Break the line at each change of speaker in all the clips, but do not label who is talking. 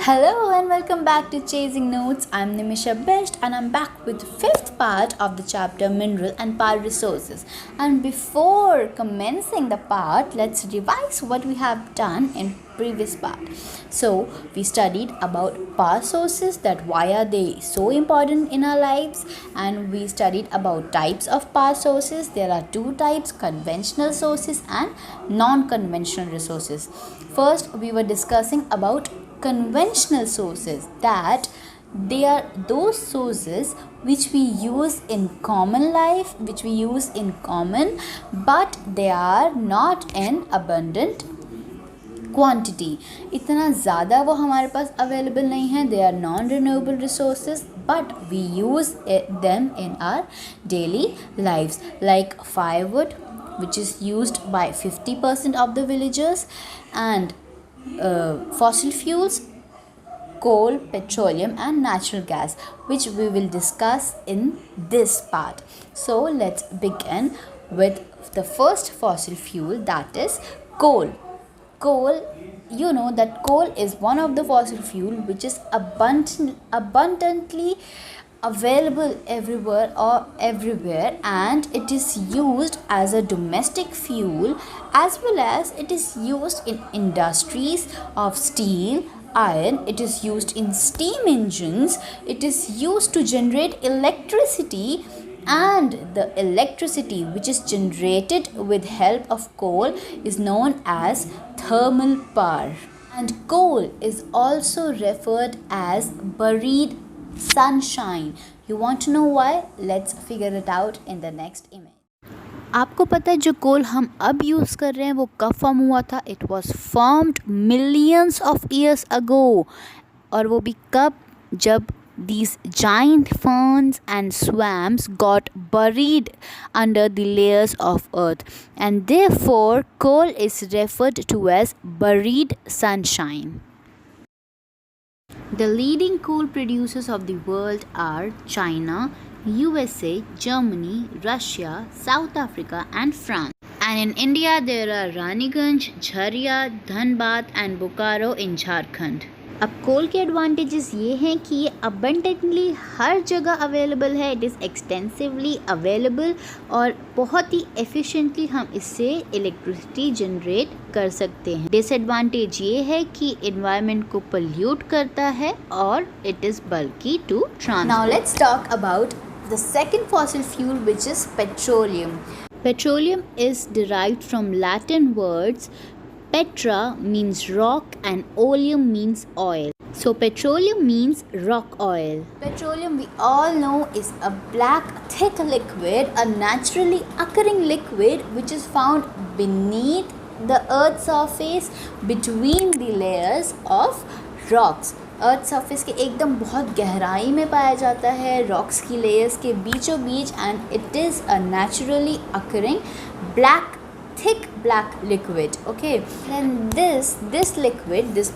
Hello and welcome back to Chasing Notes. I'm Nimisha Best and I'm back with the fifth part of the chapter Mineral and Power Resources. And before commencing the part, let's revise what we have done in previous part. So we studied about power sources, that why are they so important in our lives, and we studied about types of power sources. There are two types: conventional sources and non-conventional resources. First we were discussing about conventional sources, that they are those sources which we use in common life, which we use in common, but they are not in abundant quantity. इतना ज़्यादा वो हमारे पास available नहीं है. They are non renewable resources but we use them in our daily lives, like firewood, which is used by 50% of the villagers, and fossil fuels, coal, petroleum and natural gas, which we will discuss in this part. So let's begin with the first fossil fuel, that is coal. Coal, you know that coal is one of the fossil fuel which is abundantly available everywhere, and it is used as a domestic fuel, as well as it is used in industries of steel, iron. It is used in steam engines. It is used to generate electricity, and the electricity which is generated with help of coal is known as thermal power. And coal is also referred as buried sunshine. You want to know why? Let's figure it out in the next image. आपको पता है जो कोल हम अब use कर रहे हैं वो कब फॉर्म हुआ था? It was formed millions of years ago. और वो भी कब? जब these giant ferns and swamps got buried under the layers of earth, and therefore coal is referred to as buried sunshine. The leading coal producers of the world are China, USA, Germany, Russia, South Africa and France. And in India there are Raniganj, Jharia, Dhanbad and Bokaro in Jharkhand. अब कोल के advantages ये हैं कि ये abundantly हर जगह available है. It is extensively available और बहुत ही एफिशिएंटली हम इससे इलेक्ट्रिसिटी जनरेट कर सकते हैं. डिसएडवांटेज ये है कि एनवायरनमेंट को पोल्यूट करता है और it is bulky to transport. Now let's talk about the second fossil fuel which is petroleum. Petroleum is derived from Latin words. Petra means rock and oleum means oil. So petroleum means rock oil. Petroleum, we all know, is a black thick liquid, a naturally occurring liquid which is found beneath the earth's surface between the layers of rocks. Earth surface के एकदम बहुत गहराई में पाया जाता है, rocks की layers के बीचों बीच, and it is a naturally occurring black thick black liquid. Okay, and this liquid, this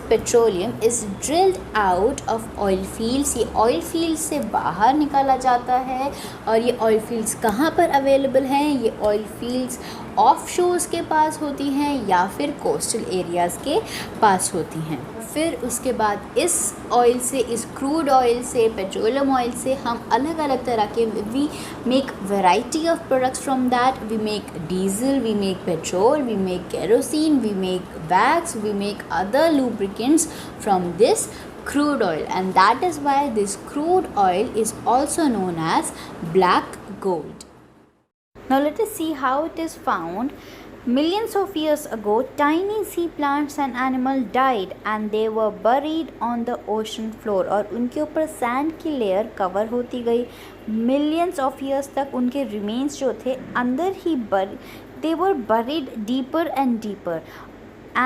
petroleum is drilled out of oil fields. ये oil fields से बाहर निकाला जाता है. और ये oil fields कहाँ पर available हैं? ये oil fields ऑफ शोर्स के पास होती हैं या फिर कोस्टल एरियाज़ के पास होती हैं. फिर उसके बाद इस ऑयल से, इस क्रूड ऑयल से, पेट्रोलियम ऑयल से हम अलग अलग तरह के, we make variety of products from that. We make diesel, we make petrol, we make kerosene, we make wax, we make other lubricants from this crude oil, and that is why this crude oil is also known as black gold. Now let us see how it is found. Millions of years ago, tiny sea plants and animals died and they were buried on the ocean floor. और उनके ऊपर sand की layer cover होती गई. Millions of years तक उनके remains जो थे अंदर ही they were buried deeper and deeper,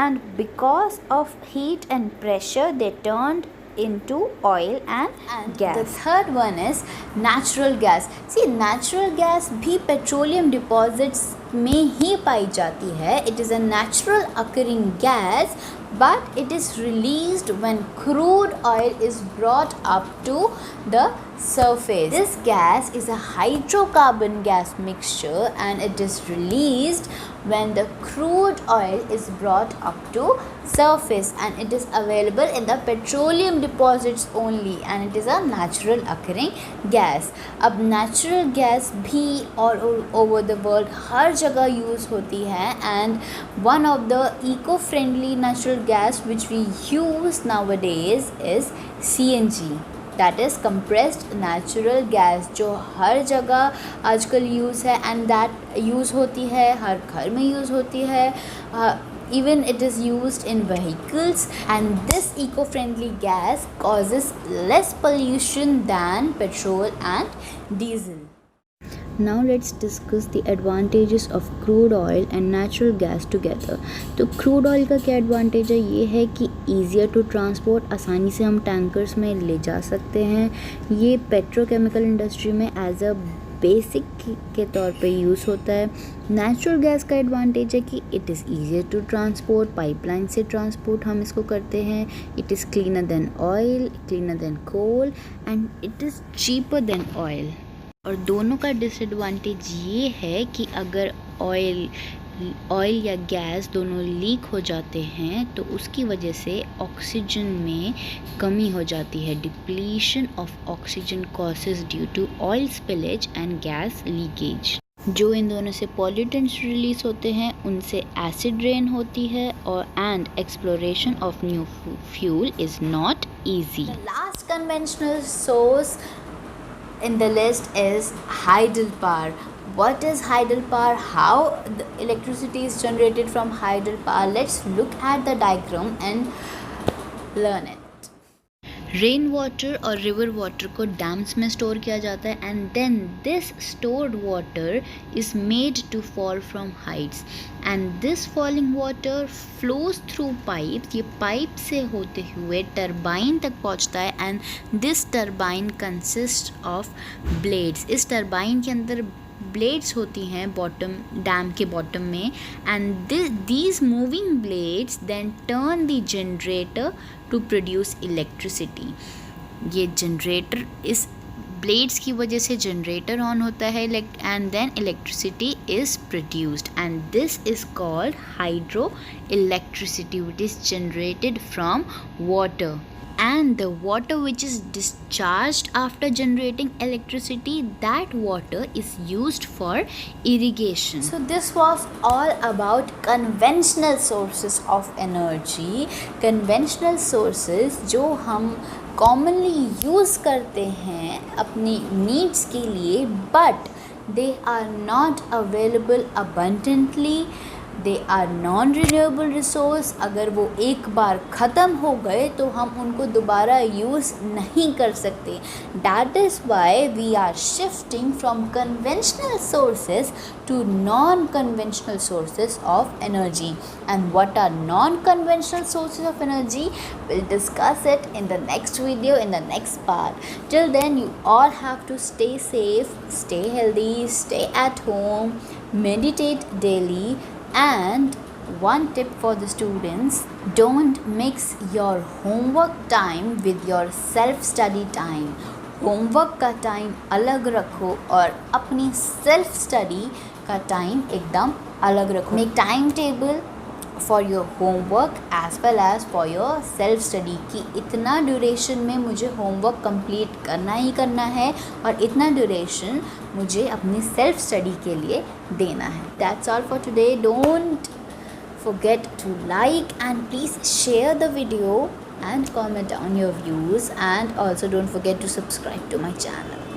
and because of heat and pressure they turned into oil and gas. The third one is natural gas. See, natural gas भी petroleum deposits में ही पाई जाती है. It is a natural occurring gas, but it is released when crude oil is brought up to the surface. This gas is a hydrocarbon gas mixture and it is released when the crude oil is brought up to surface, and it is available in the petroleum deposits only, and it is a natural occurring gas. अब natural gas भी all over the world हर जगह use होती है, and one of the eco-friendly natural gas which we use nowadays is CNG, that is compressed natural gas, जो हर जगह आजकल use है, and that use होती है, हर घर में यूज़ होती है, even it is used in vehicles, and this eco-friendly gas causes less pollution than petrol and diesel. Now let's discuss the advantages of crude oil and natural gas together. तो crude oil का क्या advantage है, ये है कि easier to transport, आसानी से हम टैंकर्स में ले जा सकते हैं. ये पेट्रोकेमिकल इंडस्ट्री में एज अ बेसिक के तौर पे यूज़ होता है. नेचुरल गैस का एडवांटेज है कि it is easier to transport, pipeline से ट्रांसपोर्ट हम इसको करते हैं. It is cleaner than oil, cleaner than coal, and it is cheaper than oil. और दोनों का डिसएडवांटेज ये है कि अगर ऑयल या गैस दोनों लीक हो जाते हैं तो उसकी वजह से ऑक्सीजन में कमी हो जाती है. Depletion of oxygen causes due to oil spillage and gas leakage. जो इन दोनों से पॉल्यूटेंट्स रिलीज होते हैं उनसे एसिड रेन होती है, और and exploration of new fuel is not easy. Last conventional source in the list is hydropower. What is hydropower? How the electricity is generated from hydropower? Let's look at the diagram and learn it. Rain water और river water को dams में store किया जाता है, and then this stored water is made to fall from heights, and this falling water flows through pipe. ये pipe से होते हुए टरबाइन तक पहुंचता है, and this turbine consist of blades. इस टरबाइन के अंदर ब्लेड्स होती हैं बॉटम, डैम के बॉटम में, and these moving blades then turn the generator to produce electricity. ये जनरेटर, इस ब्लेड्स की वजह से जनरेटर ऑन होता है, and then electricity is produced, and this is called hydroelectricity, which is generated from water. And the water which is discharged after generating electricity, that water is used for irrigation. So this was all about conventional sources of energy. Conventional sources जो हम commonly use करते हैं अपनी needs के लिए, but they are not available abundantly. They are non renewable resource. अगर वो एक बार ख़त्म हो गए तो हम उनको दोबारा यूज़ नहीं कर सकते. That is why we are shifting from conventional sources to non conventional sources of energy. And what are non conventional sources of energy, will discuss it in the next video, in the next part. Till then you all have to stay safe, stay healthy, stay at home, meditate daily. And one tip for the students, don't mix your homework time with your self-study time. Homework का time अलग रखो और अपनी self study का time एकदम अलग रखो. Make time table for your homework as well as for your self study, कि इतना ड्यूरेशन में मुझे होमवर्क कंप्लीट करना ही करना है और इतना ड्यूरेशन मुझे अपनी सेल्फ स्टडी के लिए देना है. That's all for today. Don't forget to like and please share the video and comment on your views, and also don't forget to subscribe to my channel.